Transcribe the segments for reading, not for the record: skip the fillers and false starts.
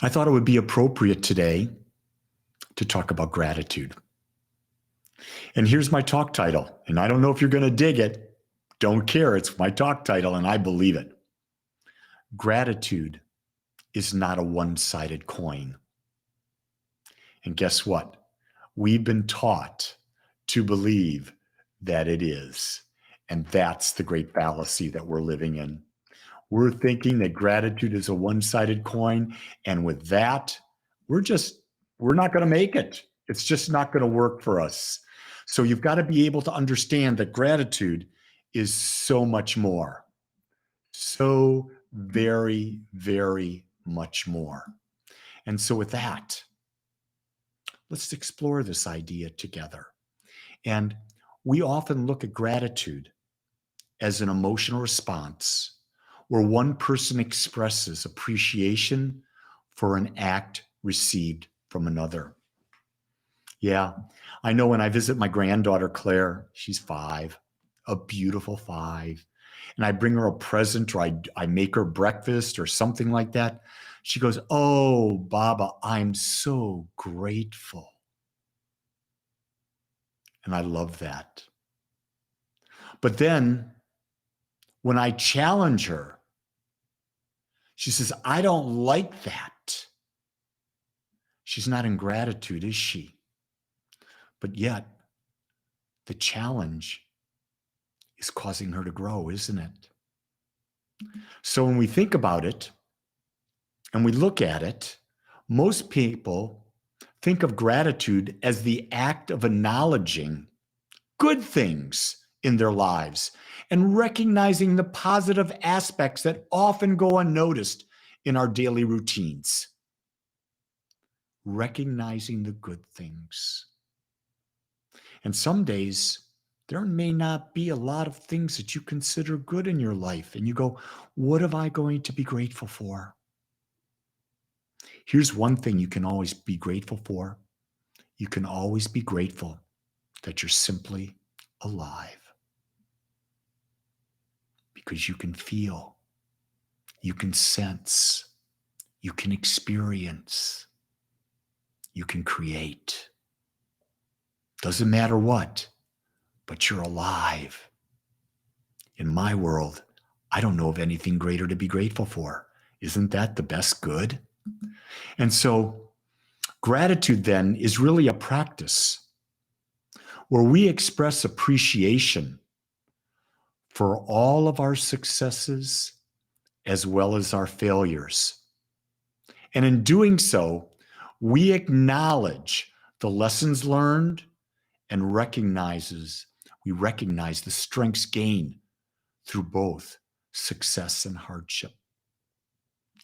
I thought it would be appropriate today to talk about gratitude. And here's my talk title. And I don't know if you're going to dig it. Don't care. It's my talk title, and I believe it. Gratitude is not a one-sided coin. And guess what? We've been taught to believe that it is. And that's the great fallacy that we're living in. We're thinking that gratitude is a one-sided coin. And with that, we're not going to make it. It's just not going to work for us. So you've got to be able to understand that gratitude is so much more. So very, very much more. And so with that, let's explore this idea together. And we often look at gratitude as an emotional response where one person expresses appreciation for an act received from another. Yeah, I know when I visit my granddaughter, Claire, she's 5, a beautiful 5, and I bring her a present or I make her breakfast or something like that. She goes, "Oh, Baba, I'm so grateful." And I love that. But then when I challenge her, she says, "I don't like that." She's not in gratitude, is she? But yet, the challenge is causing her to grow, isn't it? So when we think about it and we look at it, most people think of gratitude as the act of acknowledging good things in their lives and recognizing the positive aspects that often go unnoticed in our daily routines. Recognizing the good things. And some days, there may not be a lot of things that you consider good in your life. And you go, what am I going to be grateful for? Here's one thing you can always be grateful for. You can always be grateful that you're simply alive. Because you can feel, you can sense, you can experience, you can create. Doesn't matter what, but you're alive. In my world, I don't know of anything greater to be grateful for. Isn't that the best good? And so gratitude then is really a practice where we express appreciation for all of our successes as well as our failures. And in doing so, we acknowledge the lessons learned and we recognize the strengths gained through both success and hardship.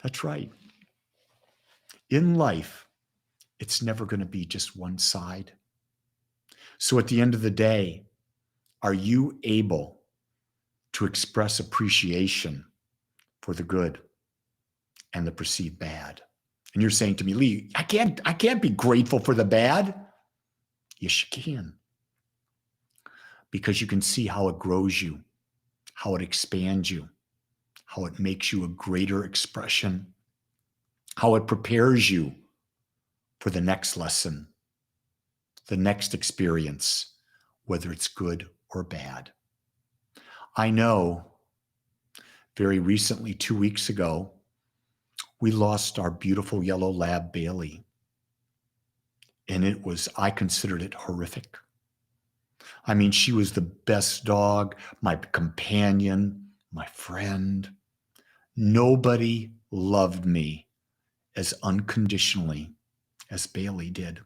That's right. In life, it's never going to be just one side. So at the end of the day, are you able to express appreciation for the good and the perceived bad? And you're saying to me, Lee, I can't be grateful for the bad. Yes, you can. Because you can see how it grows you, how it expands you, how it makes you a greater expression, how it prepares you for the next lesson, the next experience, whether it's good or bad. I know very recently, 2 weeks ago, we lost our beautiful yellow lab, Bailey. And I considered it horrific. I mean, she was the best dog, my companion, my friend. Nobody loved me as unconditionally as Bailey did.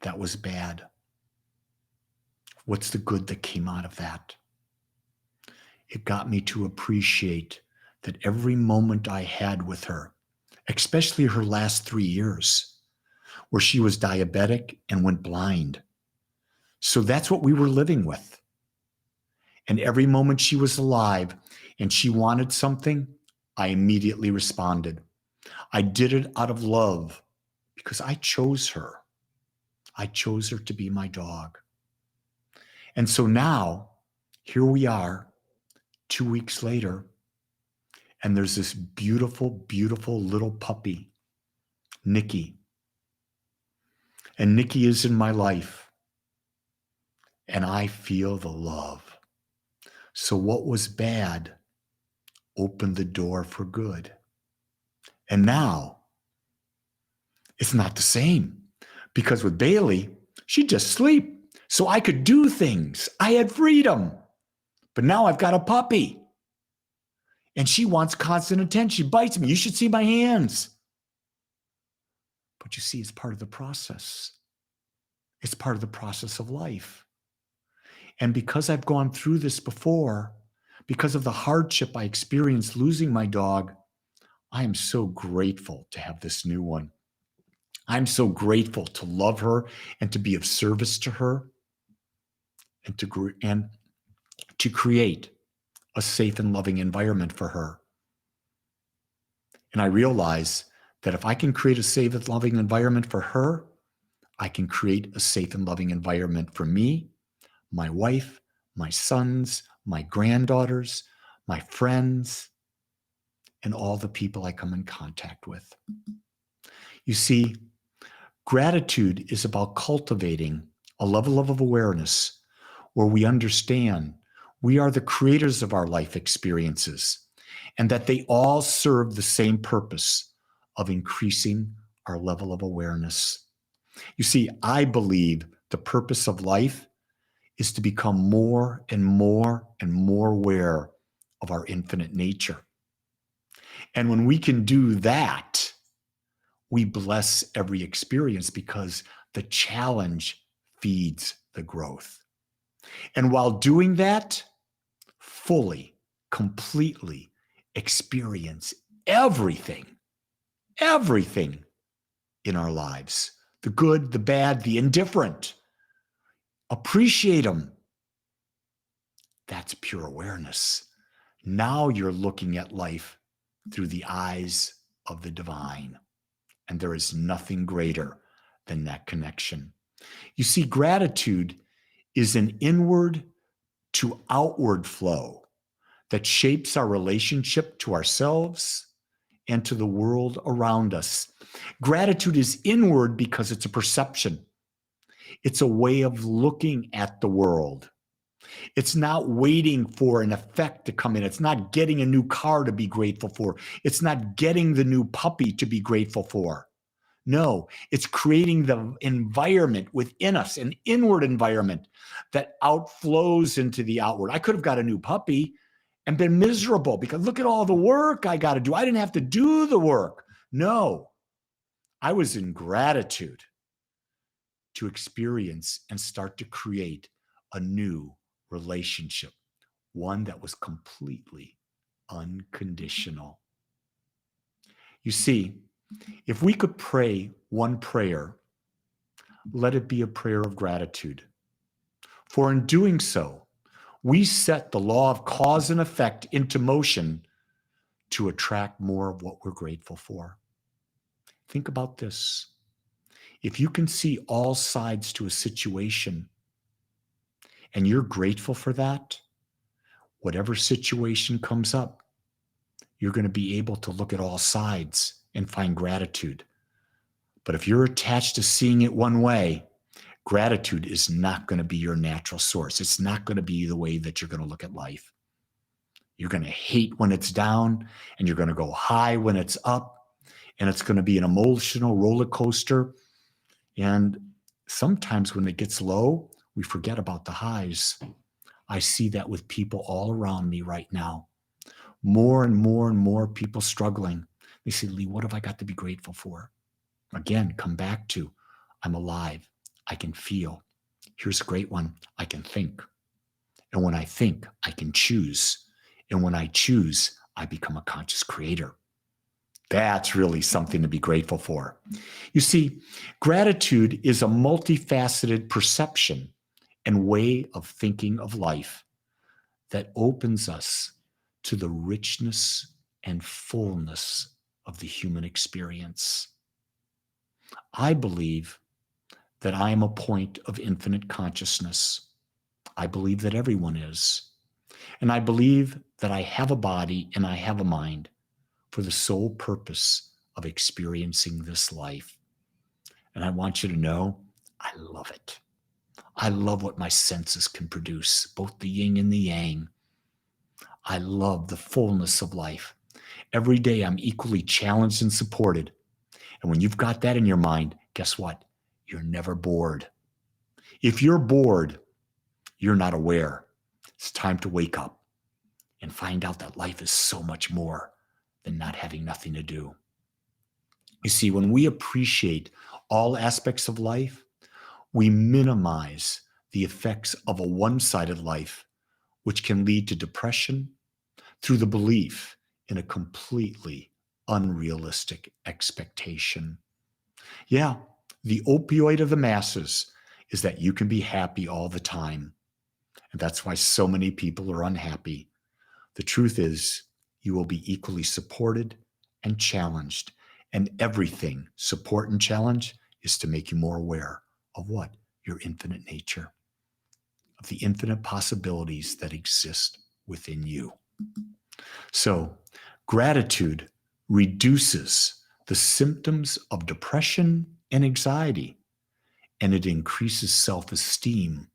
That was bad. What's the good that came out of that? It got me to appreciate that every moment I had with her, especially her last 3 years, where she was diabetic and went blind. So that's what we were living with. And every moment she was alive and she wanted something, I immediately responded. I did it out of love because I chose her. I chose her to be my dog. And so now, here we are, 2 weeks later, and there's this beautiful, beautiful little puppy Nikki. And Nikki is in my life. And I feel the love. So what was bad opened the door for good. And now it's not the same. Because with Bailey, she'd just sleep. So I could do things. I had freedom. But now I've got a puppy. And she wants constant attention. She bites me. You should see my hands. But you see, it's part of the process. It's part of the process of life. And because I've gone through this before, because of the hardship I experienced losing my dog, I am so grateful to have this new one. I'm so grateful to love her and to be of service to her and to create a safe and loving environment for her. And I realize that if I can create a safe and loving environment for her, I can create a safe and loving environment for me, my wife, my sons, my granddaughters, my friends, and all the people I come in contact with. You see, gratitude is about cultivating a level of awareness where we understand we are the creators of our life experiences and that they all serve the same purpose of increasing our level of awareness. You see, I believe the purpose of life is to become more and more and more aware of our infinite nature. And when we can do that, we bless every experience because the challenge feeds the growth. And while doing that, fully, completely experience everything in our lives, the good, the bad, the indifferent. Appreciate them. That's pure awareness. Now you're looking at life through the eyes of the divine. And there is nothing greater than that connection. You see, gratitude is an inward to outward flow that shapes our relationship to ourselves and to the world around us. Gratitude is inward because it's a perception. It's a way of looking at the world. It's not waiting for an effect to come in. It's not getting a new car to be grateful for. It's not getting the new puppy to be grateful for. No, it's creating the environment within us, an inward environment that outflows into the outward. I could have got a new puppy and been miserable because look at all the work I got to do. I didn't have to do the work. No, I was in gratitude to experience and start to create a new relationship, one that was completely unconditional. You see, if we could pray one prayer, let it be a prayer of gratitude. For in doing so, we set the law of cause and effect into motion to attract more of what we're grateful for. Think about this. If you can see all sides to a situation and you're grateful for that, whatever situation comes up, you're going to be able to look at all sides and find gratitude. But if you're attached to seeing it one way, gratitude is not going to be your natural source. It's not going to be the way that you're going to look at life. You're going to hate when it's down, and you're going to go high when it's up, and it's going to be an emotional roller coaster. And sometimes when it gets low, we forget about the highs. I see that with people all around me right now. More and more and more people struggling. They say, Lee, what have I got to be grateful for? Again, come back to, I'm alive. I can feel. Here's a great one. I can think. And when I think, I can choose. And when I choose, I become a conscious creator. That's really something to be grateful for. You see, gratitude is a multifaceted perception and way of thinking of life that opens us to the richness and fullness of the human experience. I believe that I am a point of infinite consciousness. I believe that everyone is. And I believe that I have a body and I have a mind for the sole purpose of experiencing this life. And I want you to know, I love it. I love what my senses can produce, both the yin and the yang. I love the fullness of life. Every day I'm equally challenged and supported. And when you've got that in your mind, guess what? You're never bored. If you're bored, you're not aware. It's time to wake up and find out that life is so much more than not having nothing to do. You see, when we appreciate all aspects of life, we minimize the effects of a one-sided life, which can lead to depression through the belief in a completely unrealistic expectation. Yeah, the opioid of the masses is that you can be happy all the time. And that's why so many people are unhappy. The truth is, you will be equally supported and challenged. And everything, support and challenge, is to make you more aware of what? Your infinite nature, of the infinite possibilities that exist within you. So, gratitude reduces the symptoms of depression and anxiety, and it increases self-esteem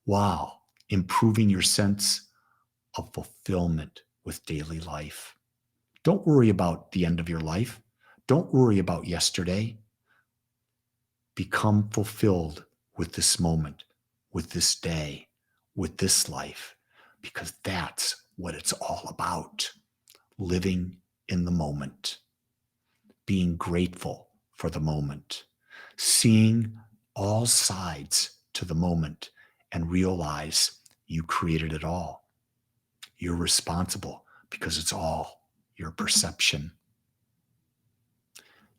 while improving your sense of fulfillment with daily life. Don't worry about the end of your life. Don't worry about yesterday. Become fulfilled with this moment, with this day, with this life, because that's what it's all about. Living in the moment, being grateful for the moment, seeing all sides to the moment, and realize you created it all. You're responsible because it's all your perception.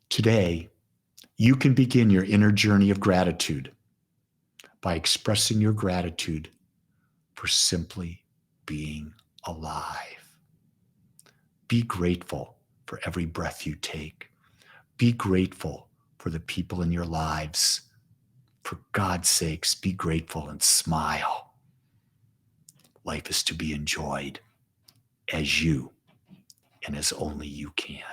Today, you can begin your inner journey of gratitude by expressing your gratitude for simply being alive. Be grateful for every breath you take. Be grateful for the people in your lives. For God's sakes, be grateful and smile. Life is to be enjoyed as you and as only you can.